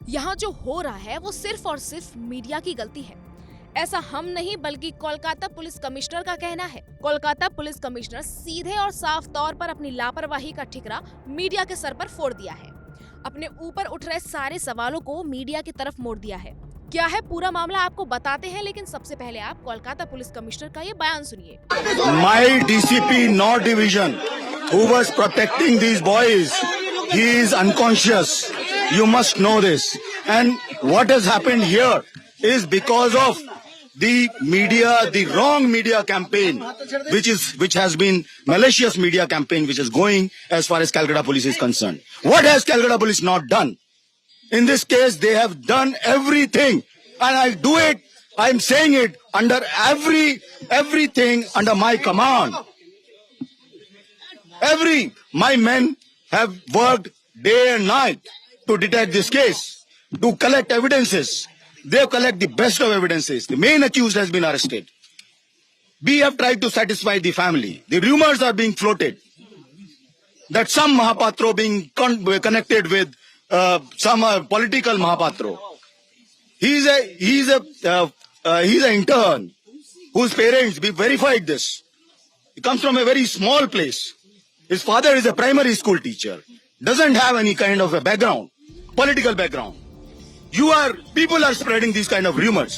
यहाँ जो हो रहा है वो सिर्फ और सिर्फ मीडिया की गलती है। ऐसा हम नहीं बल्कि कोलकाता पुलिस कमिश्नर का कहना है। कोलकाता पुलिस कमिश्नर सीधे और साफ तौर पर अपनी लापरवाही का ठिकरा मीडिया के सर पर फोड़ दिया है। अपने ऊपर उठ रहे सारे सवालों को मीडिया की तरफ मोड़ दिया है। क्या है पूरा मामला आपको बताते हैं, लेकिन सबसे पहले आप कोलकाता पुलिस कमिश्नर का ये बयान सुनिए। My DCP North Division, who was protecting these boys, he is unconscious. You must know this. And what has happened here is because of the media, the wrong media campaign, which has been malicious media campaign, which is going as far as Calcutta Police is concerned. What has Calcutta Police not done? In this case, they have done everything, and I do it. I'm saying it under everything under my command. My men have worked day and night to detect this case, to collect evidences. They collect the best of evidences. The main accused has been arrested. We have tried to satisfy the family. The rumors are being floated that some Mahapatro being connected with some political Mahapatro. He's an intern whose parents we verified this. He comes from a very small place. His father is a primary school teacher. Doesn't have any kind of a background, political background. People are spreading these kind of rumors.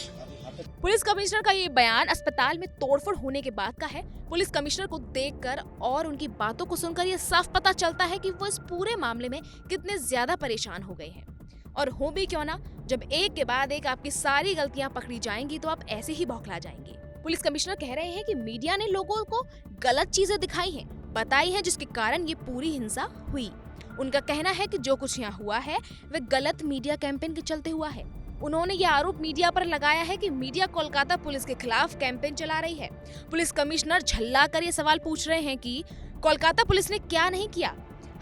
Police commissioner का ये बयान अस्पताल में तोड़फोड़ होने के बाद का है। पुलिस कमिश्नर को देखकर और उनकी बातों को सुनकर ये साफ पता चलता है कि वो इस पूरे मामले में कितने ज्यादा परेशान हो गए हैं। और हो भी क्यों ना, जब एक के बाद एक आपकी सारी गलतियां पकड़ी जाएंगी तो आप ऐसे ही बौखला जाएंगे। पुलिस कमिश्नर कह रहे हैं कि मीडिया ने लोगों को गलत चीजें दिखाई हैं, बताई है, जिसके कारण ये पूरी हिंसा हुई। उनका कहना है कि जो कुछ यहाँ हुआ है वह गलत मीडिया कैंपेन के चलते हुआ है। उन्होंने ये आरोप मीडिया पर लगाया है कि मीडिया कोलकाता पुलिस के खिलाफ कैंपेन चला रही है। पुलिस कमिश्नर झल्ला कर ये सवाल पूछ रहे हैं कि कोलकाता पुलिस ने क्या नहीं किया,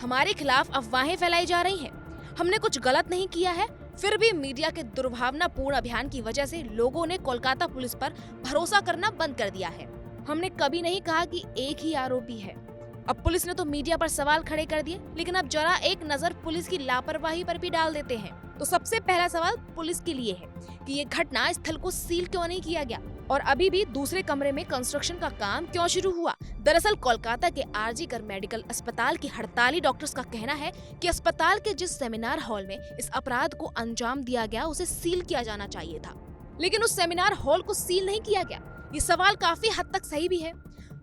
हमारे खिलाफ अफवाहें फैलाई जा रही हैं, हमने कुछ गलत नहीं किया है। फिर भी मीडिया के दुर्भावनापूर्ण अभियान की वजह से लोगों ने कोलकाता पुलिस पर भरोसा करना बंद कर दिया है। हमने कभी नहीं कहा कि एक ही आरोपी है। अब पुलिस ने तो मीडिया पर सवाल खड़े कर दिए, लेकिन अब जरा एक नजर पुलिस की लापरवाही पर भी डाल देते हैं। तो सबसे पहला सवाल पुलिस के लिए है कि ये घटना स्थल को सील क्यों नहीं किया गया और अभी भी दूसरे कमरे में कंस्ट्रक्शन का काम क्यों शुरू हुआ। दरअसल कोलकाता के आरजी कर मेडिकल अस्पताल की हड़ताली डॉक्टर्स का कहना है कि अस्पताल के जिस सेमिनार हॉल में इस अपराध को अंजाम दिया गया उसे सील किया जाना चाहिए था, लेकिन उस सेमिनार हॉल को सील नहीं किया गया। ये सवाल काफी हद तक सही भी है।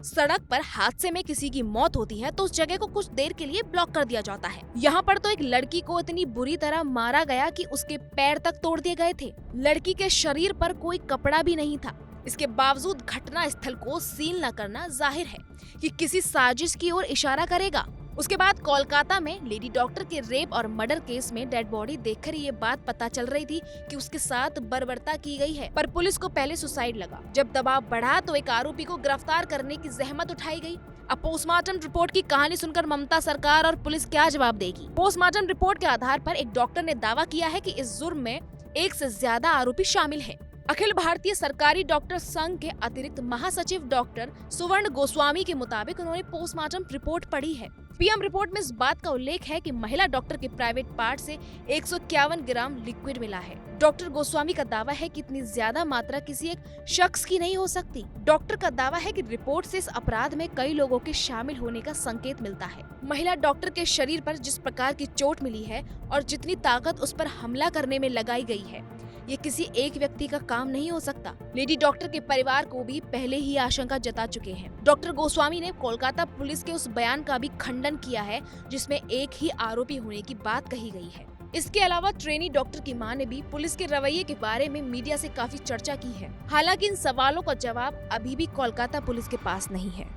सड़क पर हादसे में किसी की मौत होती है तो उस जगह को कुछ देर के लिए ब्लॉक कर दिया जाता है। यहाँ पर तो एक लड़की को इतनी बुरी तरह मारा गया कि उसके पैर तक तोड़ दिए गए थे। लड़की के शरीर पर कोई कपड़ा भी नहीं था। इसके बावजूद घटना स्थल को सील न करना जाहिर है कि किसी साजिश की ओर इशारा करेगा। उसके बाद कोलकाता में लेडी डॉक्टर के रेप और मर्डर केस में डेड बॉडी देखकर ये बात पता चल रही थी कि उसके साथ बर्बरता की गई है, पर पुलिस को पहले सुसाइड लगा। जब दबाव बढ़ा तो एक आरोपी को गिरफ्तार करने की जहमत उठाई गई। अब पोस्टमार्टम रिपोर्ट की कहानी सुनकर ममता सरकार और पुलिस क्या जवाब देगी। पोस्टमार्टम रिपोर्ट के आधार पर एक डॉक्टर ने दावा किया है कि इस जुर्म में एक से ज्यादा आरोपी शामिल हैं। अखिल भारतीय सरकारी डॉक्टर संघ के अतिरिक्त महासचिव डॉक्टर सुवर्ण गोस्वामी के मुताबिक उन्होंने पोस्टमार्टम रिपोर्ट पढ़ी है। पीएम रिपोर्ट में इस बात का उल्लेख है कि महिला डॉक्टर के प्राइवेट पार्ट से 151 ग्राम लिक्विड मिला है। डॉक्टर गोस्वामी का दावा है कि इतनी ज्यादा मात्रा किसी एक शख्स की नहीं हो सकती। डॉक्टर का दावा है कि रिपोर्ट से इस अपराध में कई लोगों के शामिल होने का संकेत मिलता है। महिला डॉक्टर के शरीर पर जिस प्रकार की चोट मिली है और जितनी ताकत उस पर हमला करने में लगाई गई है, ये किसी एक व्यक्ति का काम नहीं हो सकता। लेडी डॉक्टर के परिवार को भी पहले ही आशंका जता चुके हैं। डॉक्टर गोस्वामी ने कोलकाता पुलिस के उस बयान का भी खंडन किया है जिसमें एक ही आरोपी होने की बात कही गई है। इसके अलावा ट्रेनी डॉक्टर की मां ने भी पुलिस के रवैये के बारे में मीडिया से काफी चर्चा की है। हालांकि इन सवालों का जवाब अभी भी कोलकाता पुलिस के पास नहीं है।